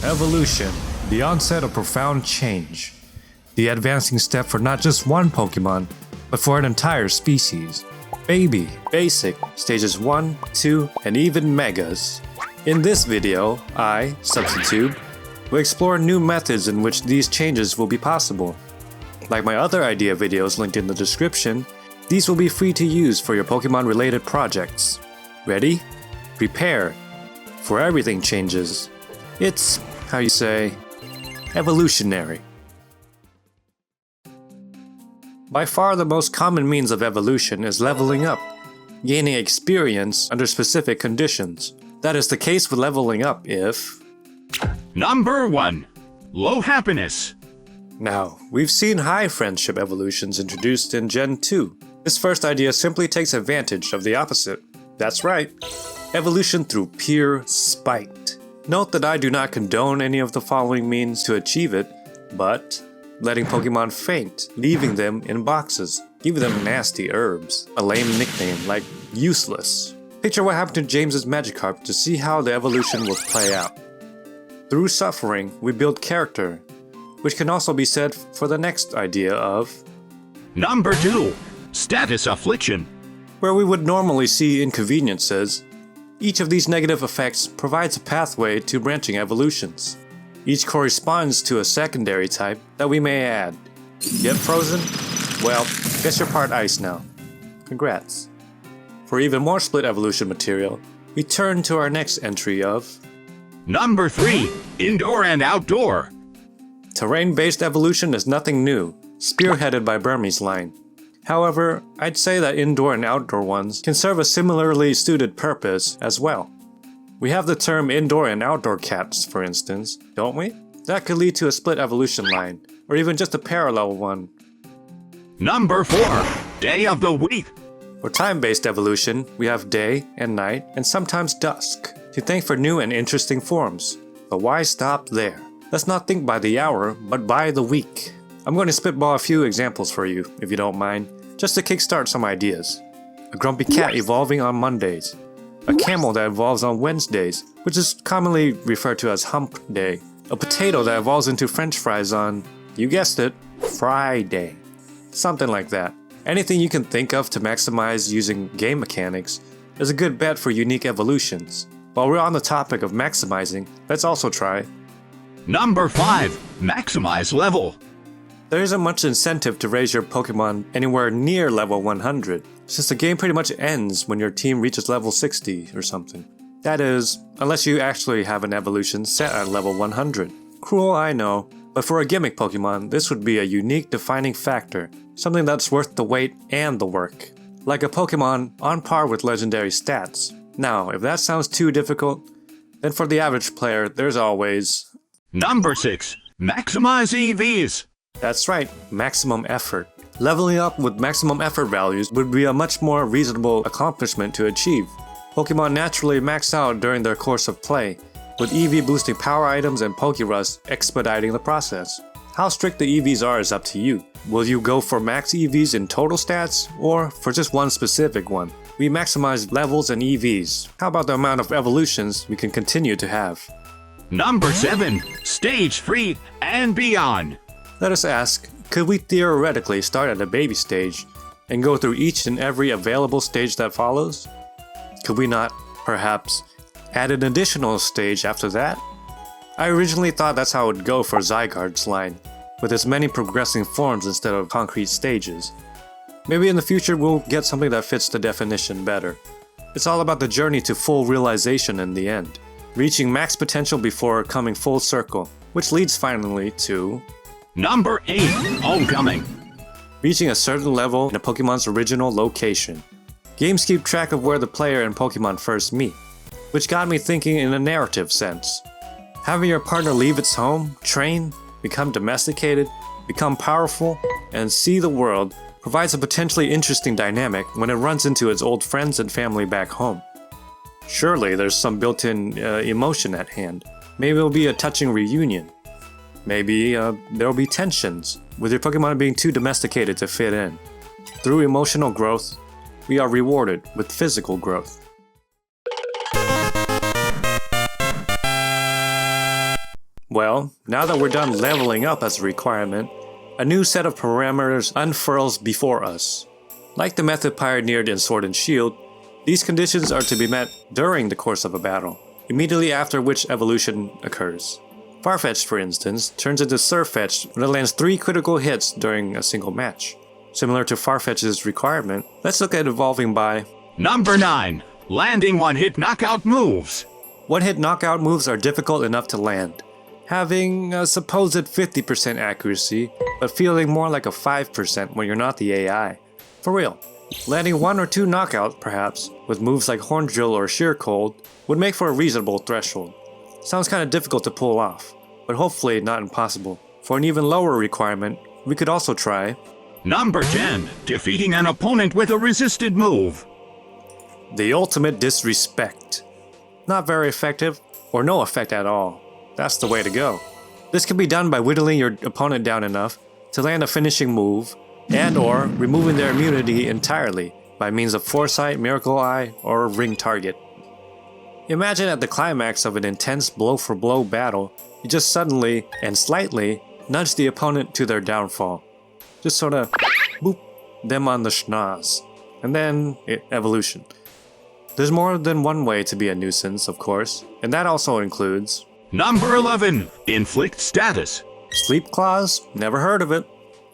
Evolution, the onset of profound change. The advancing step for not just one Pokemon, but for an entire species. Baby, Basic, Stages 1, 2, and even Megas. In this video, I, Substitube, will explore new methods in which these changes will be possible. Like my other idea videos linked in the description, these will be free to use for your Pokemon-related projects. Ready? Prepare. For everything changes. It's, how you say, evolutionary. By far the most common means of evolution is leveling up, gaining experience under specific conditions. That is the case with leveling up if... Number 1. Low happiness. Now, we've seen high friendship evolutions introduced in Gen 2. This first idea simply takes advantage of the opposite. That's right, evolution through pure spite. Note that I do not condone any of the following means to achieve it, but letting Pokemon faint, leaving them in boxes, giving them nasty herbs, a lame nickname like useless. Picture what happened to James's Magikarp to see how the evolution will play out. Through suffering, we build character, which can also be said for the next idea of... Number 2. Status affliction. Where we would normally see inconveniences, each of these negative effects provides a pathway to branching evolutions. Each corresponds to a secondary type that we may add. Get frozen? Well, guess you're part ice now. Congrats. For even more split evolution material, we turn to our next entry of... Number 3. Indoor and outdoor. Terrain-based evolution is nothing new, spearheaded by Burmese line. However, I'd say that indoor and outdoor ones can serve a similarly suited purpose as well. We have the term indoor and outdoor cats, for instance, don't we? That could lead to a split evolution line, or even just a parallel one. Number 4. Day of the week. For time-based evolution, we have day and night, and sometimes dusk, to thank for new and interesting forms. But why stop there? Let's not think by the hour, but by the week. I'm going to spitball a few examples for you, if you don't mind, just to kickstart some ideas. A grumpy cat evolving on Mondays. A camel that evolves on Wednesdays, which is commonly referred to as hump day. A potato that evolves into french fries on, you guessed it, Friday. Something like that. Anything you can think of to maximize using game mechanics is a good bet for unique evolutions. While we're on the topic of maximizing, let's also try... Number 5. Maximize level. There isn't much incentive to raise your Pokemon anywhere near level 100, since the game pretty much ends when your team reaches level 60 or something. That is, unless you actually have an evolution set at level 100. Cruel, I know, but for a gimmick Pokemon, this would be a unique defining factor, something that's worth the wait and the work. Like a Pokemon on par with legendary stats. Now, if that sounds too difficult, then for the average player, there's always... Number 6. Maximize EVs. That's right, maximum effort. Leveling up with maximum effort values would be a much more reasonable accomplishment to achieve. Pokemon naturally max out during their course of play, with EV boosting power items and Pokerust expediting the process. How strict the EVs are is up to you. Will you go for max EVs in total stats, or for just one specific one? We maximize levels and EVs. How about the amount of evolutions we can continue to have? Number 7. Stage 3 and beyond. Let us ask, could we theoretically start at a baby stage and go through each and every available stage that follows? Could we not, perhaps, add an additional stage after that? I originally thought that's how it would go for Zygarde's line, with as many progressing forms instead of concrete stages. Maybe in the future we'll get something that fits the definition better. It's all about the journey to full realization in the end, reaching max potential before coming full circle, which leads finally to... Number 8. Homecoming. Reaching a certain level in a Pokemon's original location. Games keep track of where the player and Pokemon first meet, which got me thinking in a narrative sense. Having your partner leave its home, train, become domesticated, become powerful, and see the world provides a potentially interesting dynamic when it runs into its old friends and family back home. Surely there's some built-in emotion at hand. Maybe it'll be a touching reunion. Maybe there'll be tensions, with your Pokemon being too domesticated to fit in. Through emotional growth, we are rewarded with physical growth. Well, now that we're done leveling up as a requirement, a new set of parameters unfurls before us. Like the method pioneered in Sword and Shield, these conditions are to be met during the course of a battle, immediately after which evolution occurs. Farfetch'd, for instance, turns into Surfetch'd when it lands 3 critical hits during a single match. Similar to Farfetch'd's requirement, let's look at evolving by Number 9. Landing one-hit knockout moves. One-hit knockout moves are difficult enough to land, having a supposed 50% accuracy, but feeling more like a 5% when you're not the AI. For real, landing 1 or 2 knockouts, perhaps, with moves like Horn Drill or Sheer Cold, would make for a reasonable threshold. Sounds kinda difficult to pull off, but hopefully not impossible. For an even lower requirement, we could also try Number 10. Defeating an opponent with a resisted move. the ultimate disrespect. Not very effective, or no effect at all. That's the way to go. This can be done by whittling your opponent down enough to land a finishing move, and or removing their immunity entirely by means of Foresight, Miracle Eye, or Ring Target. Imagine at the climax of an intense blow-for-blow battle, you just suddenly and slightly nudge the opponent to their downfall. Just sorta boop them on the schnoz. And then evolution. There's more than one way to be a nuisance, of course, and that also includes Number 11. Inflict status. Sleep Clause? Never heard of it.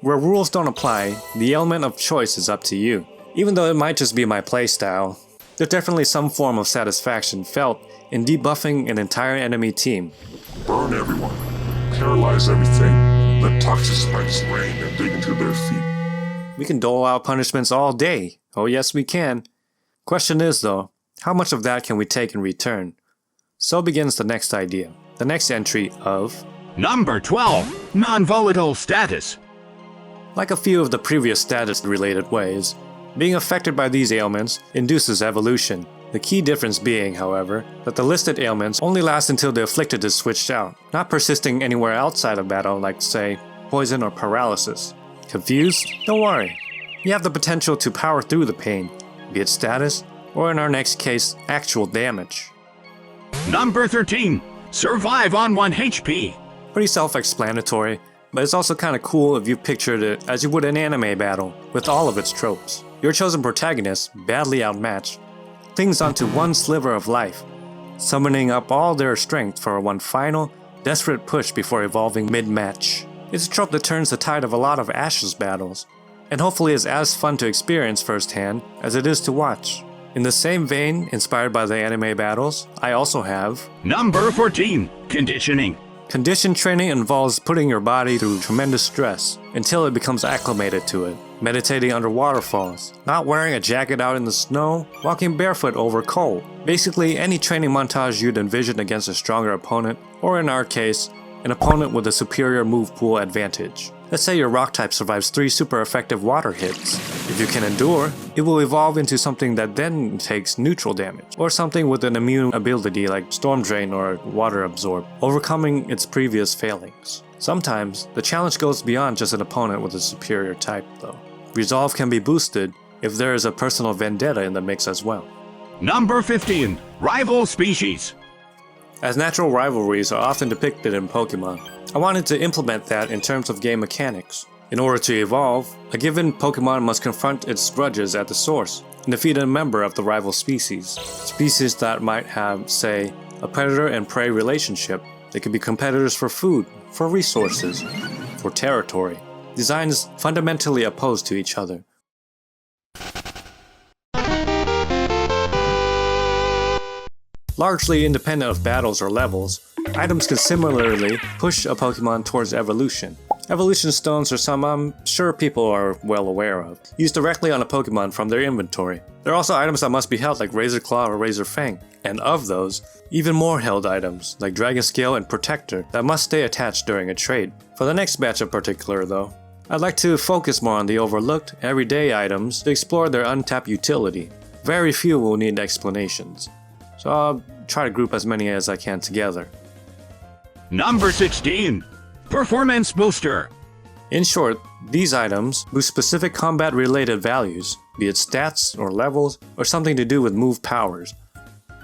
Where rules don't apply, the element of choice is up to you. Even though it might just be my playstyle, there's definitely some form of satisfaction felt in debuffing an entire enemy team. Burn everyone. Paralyze everything. Let toxic spikes rain and dig into their feet. We can dole out punishments all day. Oh yes, we can. Question is though, how much of that can we take in return? So begins the next idea. The next entry of Number 12. Non-volatile status. Like a few of the previous status-related ways, being affected by these ailments induces evolution. The key difference being, however, that the listed ailments only last until the afflicted is switched out, not persisting anywhere outside of battle like, say, poison or paralysis. Confused? Don't worry. You have the potential to power through the pain, be it status, or in our next case, actual damage. Number 13. Survive on 1 HP. Pretty self-explanatory, but it's also kinda cool if you pictured it as you would an anime battle, with all of its tropes. Your chosen protagonist, badly outmatched, clings onto one sliver of life, summoning up all their strength for one final, desperate push before evolving mid-match. It's a trope that turns the tide of a lot of Ashes battles, and hopefully is as fun to experience firsthand as it is to watch. In the same vein, inspired by the anime battles, I also have Number 14. Conditioning. Condition training involves putting your body through tremendous stress until it becomes acclimated to it. Meditating under waterfalls, not wearing a jacket out in the snow, walking barefoot over coal. Basically any training montage you'd envision against a stronger opponent, or in our case, an opponent with a superior move pool advantage. Let's say your rock type survives 3 super effective water hits. If you can endure, it will evolve into something that then takes neutral damage, or something with an immune ability like Storm Drain or Water Absorb, overcoming its previous failings. Sometimes, the challenge goes beyond just an opponent with a superior type though. Resolve can be boosted if there is a personal vendetta in the mix as well. Number 15. Rival species. As natural rivalries are often depicted in Pokemon, I wanted to implement that in terms of game mechanics. In order to evolve, a given Pokemon must confront its grudges at the source and defeat a member of the rival species. Species that might have, say, a predator and prey relationship. They could be competitors for food, for resources, for territory. Designs fundamentally opposed to each other. Largely independent of battles or levels, items can similarly push a Pokemon towards evolution. Evolution stones are some I'm sure people are well aware of, used directly on a Pokemon from their inventory. There are also items that must be held like Razor Claw or Razor Fang, and of those, even more held items like Dragon Scale and Protector that must stay attached during a trade. For the next batch in particular though, I'd like to focus more on the overlooked, everyday items to explore their untapped utility. Very few will need explanations, so I'll try to group as many as I can together. Number 16. Performance Booster. In short, these items boost specific combat-related values, be it stats or levels, or something to do with move powers.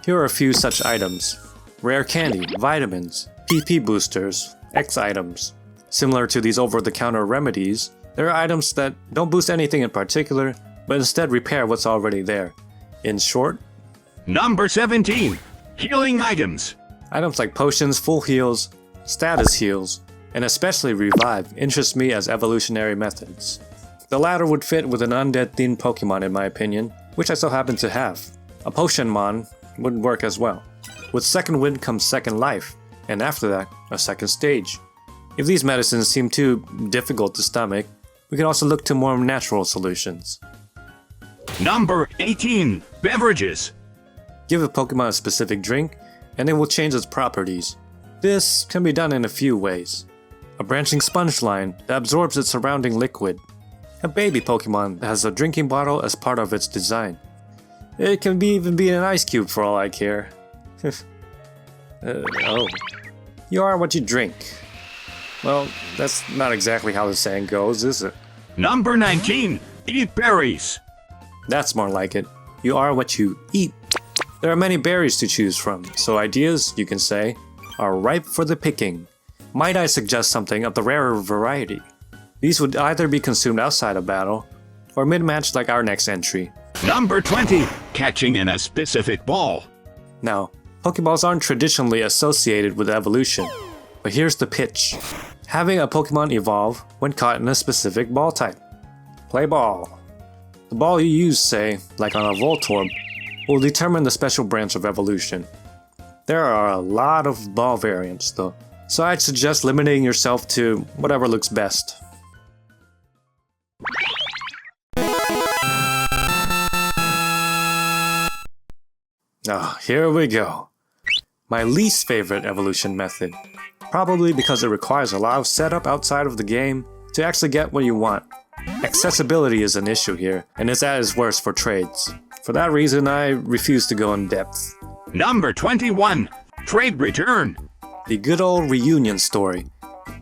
Here are a few such items. Rare candy, vitamins, PP boosters, X items. Similar to these over-the-counter remedies, there are items that don't boost anything in particular, but instead repair what's already there. In short, Number 17. Healing items. items like potions, full heals, status heals, and especially revive interest me as evolutionary methods. The latter would fit with an undead-themed Pokemon in my opinion, which I so happen to have. A Potionmon would work as well. With second wind comes second life, and after that, a second stage. If these medicines seem too difficult to stomach, we can also look to more natural solutions. Number 18. Beverages. Give a Pokemon a specific drink, and it will change its properties. This can be done in a few ways. A branching sponge line that absorbs its surrounding liquid. A baby Pokemon that has a drinking bottle as part of its design. It can even be an ice cube for all I care. Oh. You are what you drink. Well, that's not exactly how the saying goes, is it? Number 19. Eat berries. That's more like it. You are what you eat. There are many berries to choose from, so ideas, you can say, are ripe for the picking. Might I suggest something of the rarer variety? These would either be consumed outside of battle, or mid-match like our next entry. Number 20. Catching in a specific ball. Now, Pokeballs aren't traditionally associated with evolution, but here's the pitch. Having a Pokemon evolve when caught in a specific ball type. Play ball. The ball you use, say, like on a Voltorb, will determine the special branch of evolution. There are a lot of ball variants though, so I'd suggest limiting yourself to whatever looks best. Here we go. My least favorite evolution method. Probably because it requires a lot of setup outside of the game to actually get what you want. Accessibility is an issue here, and it's at its worst for trades. For that reason, I refuse to go in depth. Number 21. Trade return. The good old reunion story.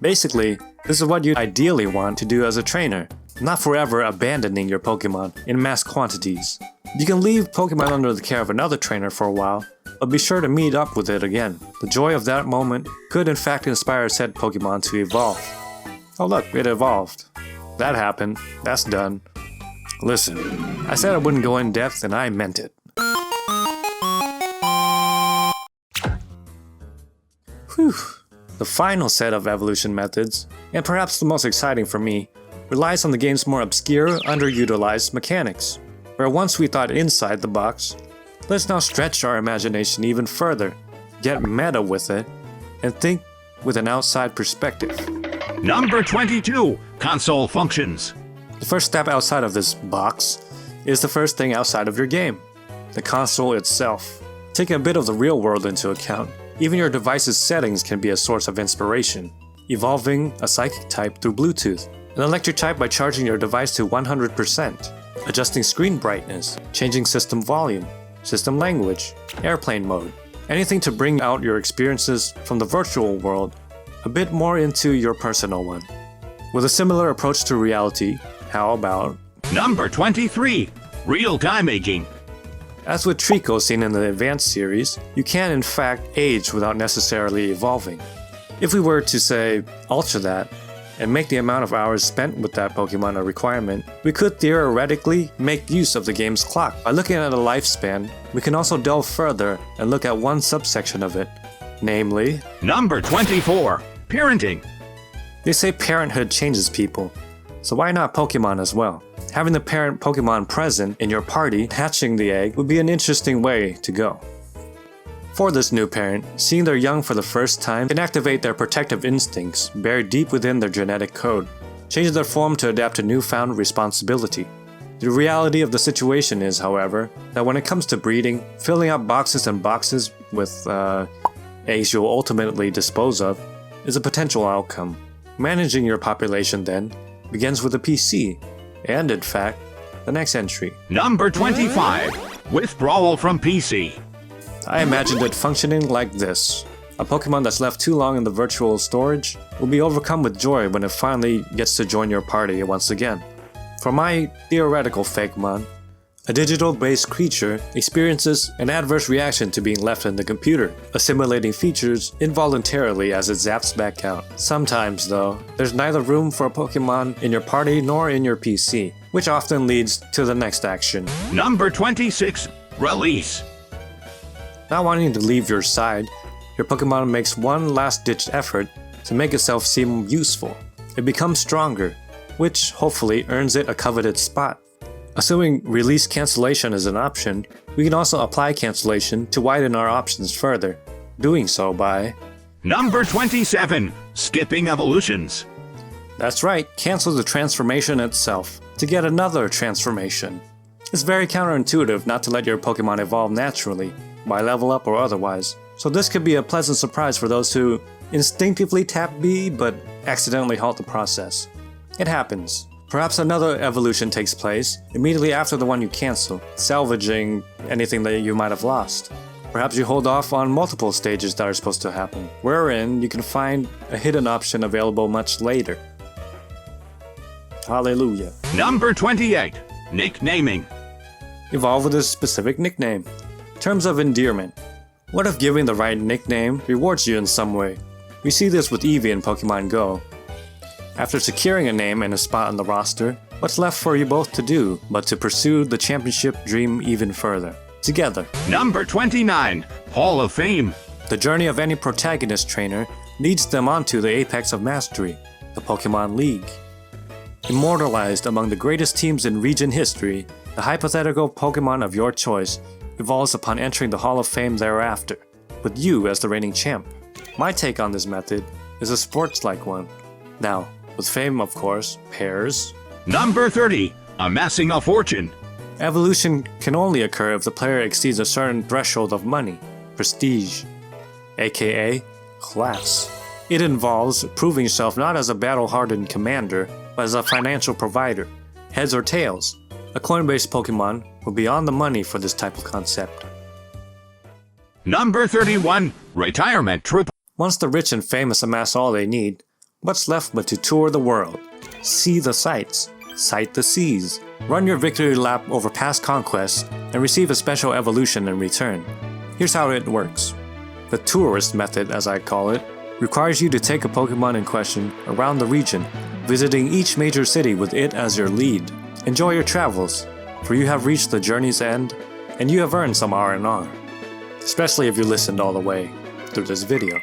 Basically, this is what you ideally want to do as a trainer, not forever abandoning your Pokemon in mass quantities. You can leave Pokemon under the care of another trainer for a while, but be sure to meet up with it again. The joy of that moment could in fact inspire said Pokemon to evolve. Oh look, it evolved. That happened. That's done. Listen, I said I wouldn't go in depth and I meant it. Whew. The final set of evolution methods, and perhaps the most exciting for me, relies on the game's more obscure, underutilized mechanics. Where once we thought inside the box, let's now stretch our imagination even further, get meta with it, and think with an outside perspective. Number 22. Console functions. The first step outside of this box is the first thing outside of your game, the console itself. Taking a bit of the real world into account, even your device's settings can be a source of inspiration. Evolving a psychic type through Bluetooth, an electric type by charging your device to 100%, adjusting screen brightness, changing system volume, system language, airplane mode, anything to bring out your experiences from the virtual world a bit more into your personal one. With a similar approach to reality, how about Number 23. Real-time aging. As with Trico seen in the Advanced series, you can in fact age without necessarily evolving. If we were to say, alter that, and make the amount of hours spent with that Pokemon a requirement, we could theoretically make use of the game's clock. By looking at a lifespan, we can also delve further and look at one subsection of it, namely, Number 24. Parenting. They say parenthood changes people, so why not Pokemon as well? Having the parent Pokemon present in your party hatching the egg would be an interesting way to go. For this new parent, seeing their young for the first time can activate their protective instincts buried deep within their genetic code, change their form to adapt to newfound responsibility. The reality of the situation is, however, that when it comes to breeding, filling up boxes and boxes with eggs you'll ultimately dispose of is a potential outcome. Managing your population, then, begins with a PC, and in fact, the next entry. Number 25. Withdrawal from PC. I imagined it functioning like this. A Pokemon that's left too long in the virtual storage will be overcome with joy when it finally gets to join your party once again. For my theoretical FAKEMON, A digital-based creature experiences an adverse reaction to being left in the computer, assimilating features involuntarily as it zaps back out. Sometimes, though, there's neither room for a Pokemon in your party nor in your PC, which often leads to the next action. Number 26. Release. Not wanting to leave your side, your Pokemon makes one last-ditch effort to make itself seem useful. It becomes stronger, which hopefully earns it a coveted spot. Assuming release cancellation is an option, we can also apply cancellation to widen our options further, doing so by... Number 27. Skipping evolutions. That's right, cancel the transformation itself to get another transformation. It's very counterintuitive not to let your Pokemon evolve naturally, by level up or otherwise, so this could be a pleasant surprise for those who instinctively tap B but accidentally halt the process. It happens. Perhaps another evolution takes place immediately after the one you cancel, salvaging anything that you might have lost. Perhaps you hold off on multiple stages that are supposed to happen, wherein you can find a hidden option available much later. Hallelujah. Number 28. Nicknaming. Evolve with a specific nickname. Terms of endearment. What if giving the right nickname rewards you in some way? We see this with Eevee in Pokemon Go. After securing a name and a spot on the roster, what's left for you both to do but to pursue the championship dream even further, together? Number 29. Hall of Fame. The journey of any protagonist trainer leads them onto the apex of mastery, the Pokemon League. Immortalized among the greatest teams in region history, the hypothetical Pokemon of your choice evolves upon entering the Hall of Fame thereafter, with you as the reigning champ. My take on this method is a sports-like one. Now, with fame, of course, pairs. Number 30. Amassing a fortune. Evolution can only occur if the player exceeds a certain threshold of money, prestige, aka class. It involves proving yourself not as a battle-hardened commander, but as a financial provider. Heads or tails, a coin-based Pokemon will be on the money for this type of concept. Number 31. Retirement trip. Once the rich and famous amass all they need, what's left but to tour the world, see the sights, sight the seas, run your victory lap over past conquests, and receive a special evolution in return. Here's how it works. The tourist method, as I call it, requires you to take a Pokemon in question around the region, visiting each major city with it as your lead. Enjoy your travels, for you have reached the journey's end, and you have earned some R&R. Especially if you listened all the way through this video.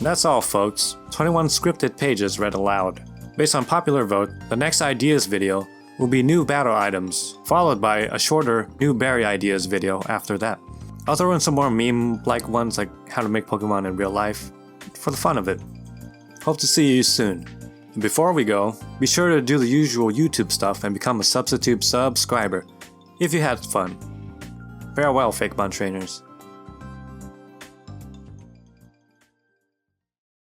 That's all, folks. 21 scripted pages read aloud. Based on popular vote, the next ideas video will be new battle items, followed by a shorter new berry ideas video after that. I'll throw in some more meme-like ones like how to make Pokemon in real life, for the fun of it. Hope to see you soon. And before we go, be sure to do the usual YouTube stuff and become a Substitube subscriber, if you had fun. Farewell, FAKEMON trainers.